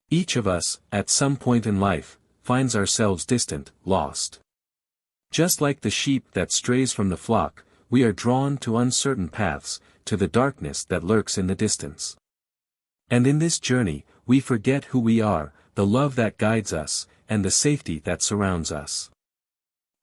Each of us, at some point in life, finds ourselves distant, lost. Just like the sheep that strays from the flock, we are drawn to uncertain paths, to the darkness that lurks in the distance. And in this journey, we forget who we are, the love that guides us, and the safety that surrounds us.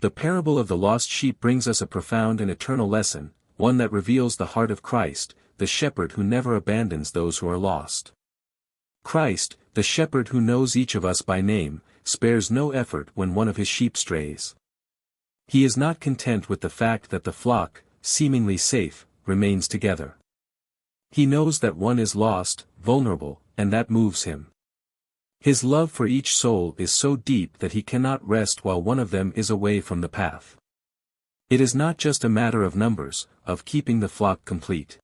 The parable of the lost sheep brings us a profound and eternal lesson, one that reveals the heart of Christ, the shepherd who never abandons those who are lost. Christ, the shepherd who knows each of us by name, spares no effort when one of his sheep strays. He is not content with the fact that the flock, seemingly safe, remains together. He knows that one is lost, vulnerable, and that moves him. His love for each soul is so deep that he cannot rest while one of them is away from the path. It is not just a matter of numbers, of keeping the flock complete.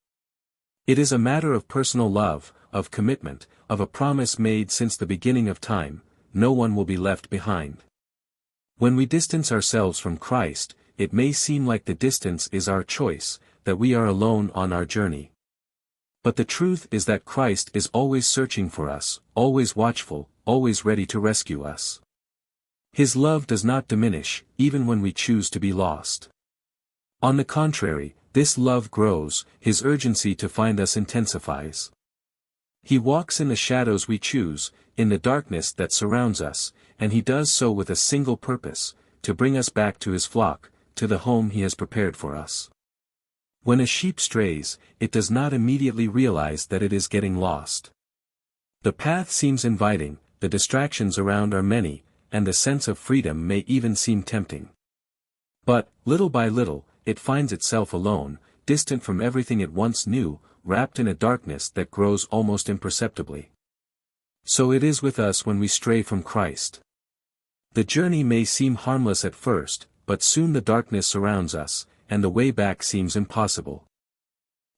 It is a matter of personal love, of commitment, of a promise made since the beginning of time: no one will be left behind. When we distance ourselves from Christ, it may seem like the distance is our choice, that we are alone on our journey. But the truth is that Christ is always searching for us, always watchful, always ready to rescue us. His love does not diminish, even when we choose to be lost. On the contrary, this love grows, his urgency to find us intensifies. He walks in the shadows we choose, in the darkness that surrounds us, and he does so with a single purpose: to bring us back to his flock, to the home he has prepared for us. When a sheep strays, it does not immediately realize that it is getting lost. The path seems inviting, the distractions around are many, and the sense of freedom may even seem tempting. But, little by little, it finds itself alone, distant from everything it once knew, wrapped in a darkness that grows almost imperceptibly. So it is with us when we stray from Christ. The journey may seem harmless at first, but soon the darkness surrounds us, and the way back seems impossible.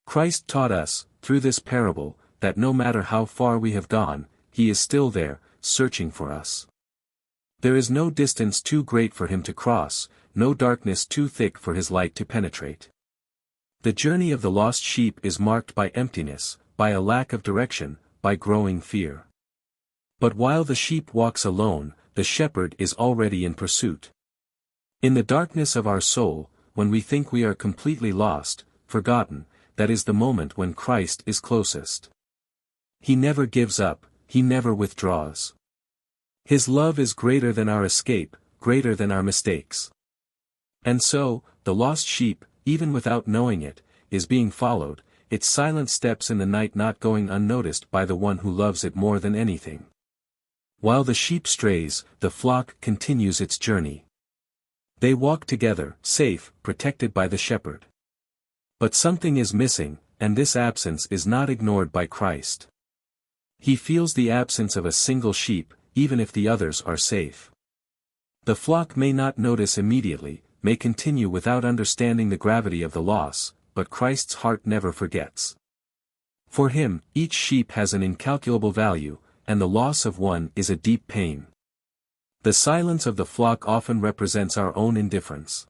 Christ taught us, through this parable, that no matter how far we have gone, he is still there, searching for us. There is no distance too great for him to cross, no darkness too thick for his light to penetrate. The journey of the lost sheep is marked by emptiness, by a lack of direction, by growing fear. But while the sheep walks alone, the shepherd is already in pursuit. In the darkness of our soul, when we think we are completely lost, forgotten, that is the moment when Christ is closest. He never gives up, he never withdraws. His love is greater than our escape, greater than our mistakes. And so, the lost sheep, even without knowing it, is being followed, its silent steps in the night not going unnoticed by the one who loves it more than anything. While the sheep strays, the flock continues its journey. They walk together, safe, protected by the shepherd. But something is missing, and this absence is not ignored by Christ. He feels the absence of a single sheep, even if the others are safe. The flock may not notice immediately, may continue without understanding the gravity of the loss, but Christ's heart never forgets. For him, each sheep has an incalculable value, and the loss of one is a deep pain. The silence of the flock often represents our own indifference.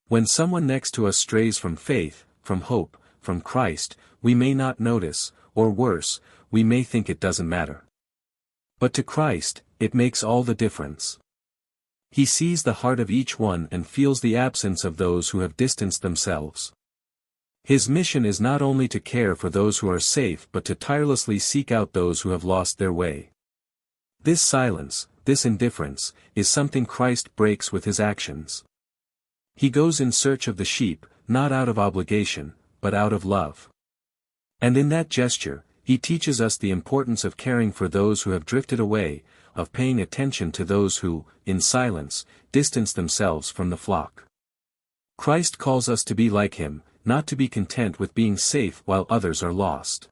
When someone next to us strays from faith, from hope, from Christ, we may not notice, or worse, we may think it doesn't matter. But to Christ, it makes all the difference. He sees the heart of each one and feels the absence of those who have distanced themselves. His mission is not only to care for those who are safe but to tirelessly seek out those who have lost their way. This silence, this indifference, is something Christ breaks with his actions. He goes in search of the sheep, not out of obligation, but out of love. And in that gesture, he teaches us the importance of caring for those who have drifted away, of paying attention to those who, in silence, distance themselves from the flock. Christ calls us to be like him, not to be content with being safe while others are lost.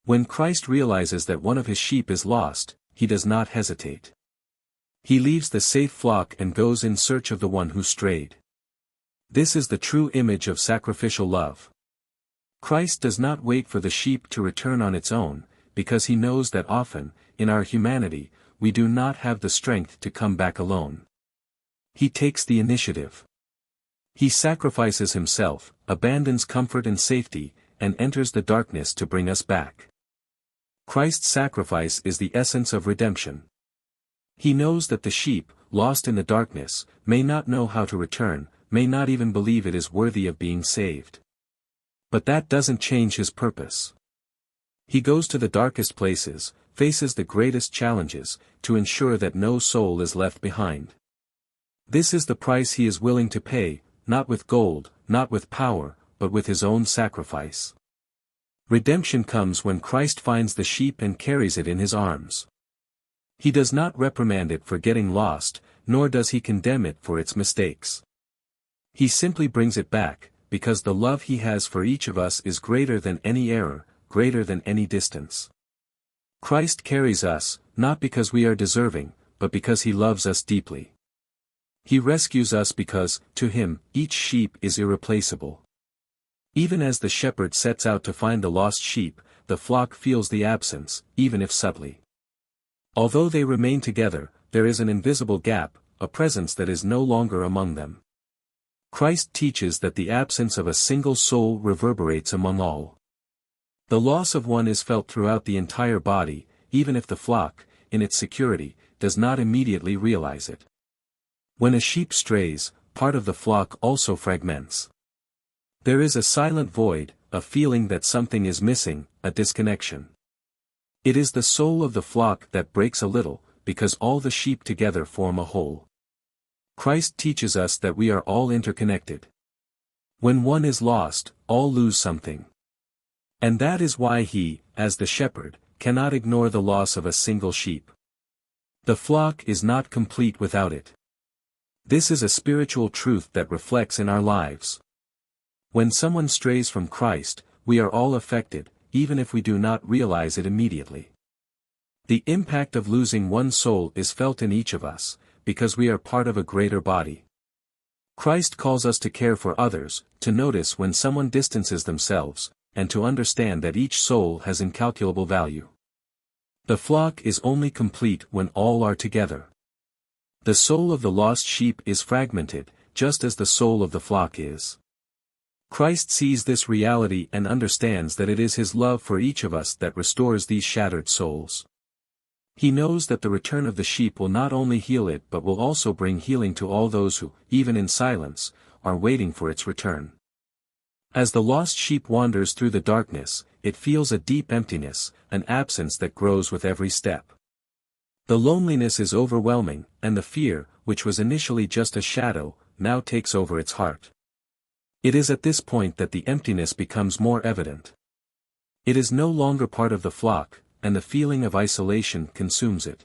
When Christ realizes that one of his sheep is lost, he does not hesitate. He leaves the safe flock and goes in search of the one who strayed. This is the true image of sacrificial love. Christ does not wait for the sheep to return on its own, because he knows that often, in our humanity, we do not have the strength to come back alone. He takes the initiative. He sacrifices himself, abandons comfort and safety, and enters the darkness to bring us back. Christ's sacrifice is the essence of redemption. He knows that the sheep, lost in the darkness, may not know how to return, may not even believe it is worthy of being saved. But that doesn't change his purpose. He goes to the darkest places, faces the greatest challenges, to ensure that no soul is left behind. This is the price he is willing to pay, not with gold, not with power, but with his own sacrifice. Redemption comes when Christ finds the sheep and carries it in his arms. He does not reprimand it for getting lost, nor does he condemn it for its mistakes. He simply brings it back, because the love he has for each of us is greater than any error, greater than any distance. Christ carries us, not because we are deserving, but because he loves us deeply. He rescues us because, to him, each sheep is irreplaceable. Even as the shepherd sets out to find the lost sheep, the flock feels the absence, even if subtly. Although they remain together, there is an invisible gap, a presence that is no longer among them. Christ teaches that the absence of a single soul reverberates among all. The loss of one is felt throughout the entire body, even if the flock, in its security, does not immediately realize it. When a sheep strays, part of the flock also fragments. There is a silent void, a feeling that something is missing, a disconnection. It is the soul of the flock that breaks a little, because all the sheep together form a whole. Christ teaches us that we are all interconnected. When one is lost, all lose something. And that is why he, as the shepherd, cannot ignore the loss of a single sheep. The flock is not complete without it. This is a spiritual truth that reflects in our lives. When someone strays from Christ, we are all affected, even if we do not realize it immediately. The impact of losing one soul is felt in each of us, because we are part of a greater body. Christ calls us to care for others, to notice when someone distances themselves, and to understand that each soul has incalculable value. The flock is only complete when all are together. The soul of the lost sheep is fragmented, just as the soul of the flock is. Christ sees this reality and understands that it is his love for each of us that restores these shattered souls. He knows that the return of the sheep will not only heal it but will also bring healing to all those who, even in silence, are waiting for its return. As the lost sheep wanders through the darkness, it feels a deep emptiness, an absence that grows with every step. The loneliness is overwhelming, and the fear, which was initially just a shadow, now takes over its heart. It is at this point that the emptiness becomes more evident. It is no longer part of the flock, and the feeling of isolation consumes it.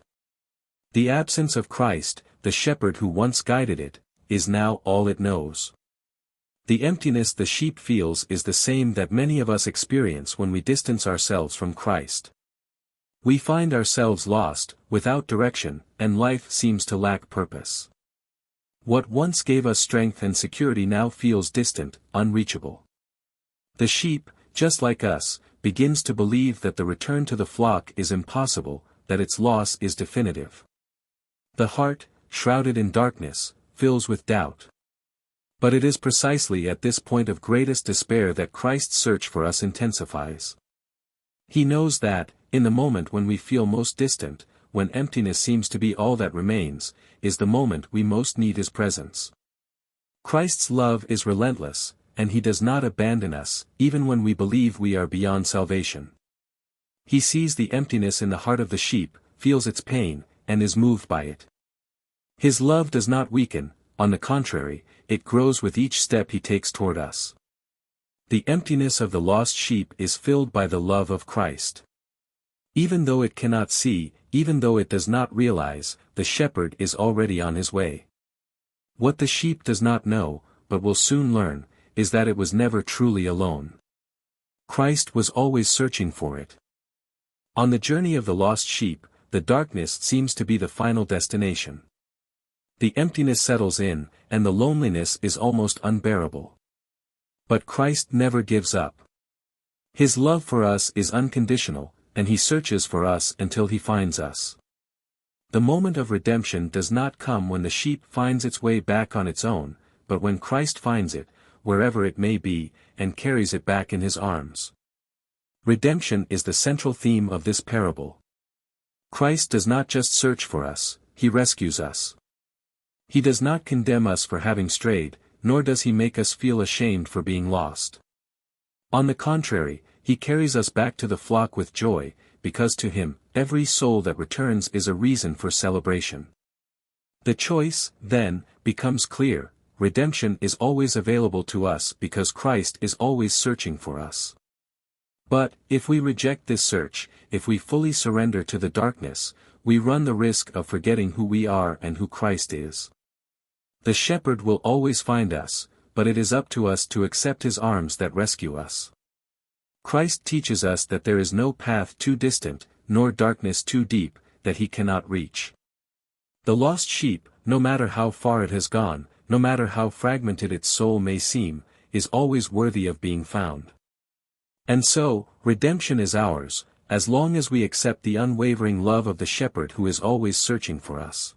The absence of Christ, the shepherd who once guided it, is now all it knows. The emptiness the sheep feels is the same that many of us experience when we distance ourselves from Christ. We find ourselves lost, without direction, and life seems to lack purpose. What once gave us strength and security now feels distant, unreachable. The sheep, just like us, begins to believe that the return to the flock is impossible, that its loss is definitive. The heart, shrouded in darkness, fills with doubt. But it is precisely at this point of greatest despair that Christ's search for us intensifies. He knows that, in the moment when we feel most distant, when emptiness seems to be all that remains, is the moment we most need his presence. Christ's love is relentless, and he does not abandon us, even when we believe we are beyond salvation. He sees the emptiness in the heart of the sheep, feels its pain, and is moved by it. His love does not weaken, on the contrary, it grows with each step he takes toward us. The emptiness of the lost sheep is filled by the love of Christ. Even though it cannot see, even though it does not realize, the shepherd is already on his way. What the sheep does not know, but will soon learn, is that it was never truly alone. Christ was always searching for it. On the journey of the lost sheep, the darkness seems to be the final destination. The emptiness settles in, and the loneliness is almost unbearable. But Christ never gives up. His love for us is unconditional, and he searches for us until he finds us. The moment of redemption does not come when the sheep finds its way back on its own, but when Christ finds it, wherever it may be, and carries it back in his arms. Redemption is the central theme of this parable. Christ does not just search for us, he rescues us. He does not condemn us for having strayed, nor does he make us feel ashamed for being lost. On the contrary, he carries us back to the flock with joy, because to him, every soul that returns is a reason for celebration. The choice, then, becomes clear: redemption is always available to us because Christ is always searching for us. But, if we reject this search, if we fully surrender to the darkness, we run the risk of forgetting who we are and who Christ is. The shepherd will always find us, but it is up to us to accept his arms that rescue us. Christ teaches us that there is no path too distant, nor darkness too deep, that he cannot reach. The lost sheep, no matter how far it has gone, no matter how fragmented its soul may seem, is always worthy of being found. And so, redemption is ours, as long as we accept the unwavering love of the shepherd who is always searching for us.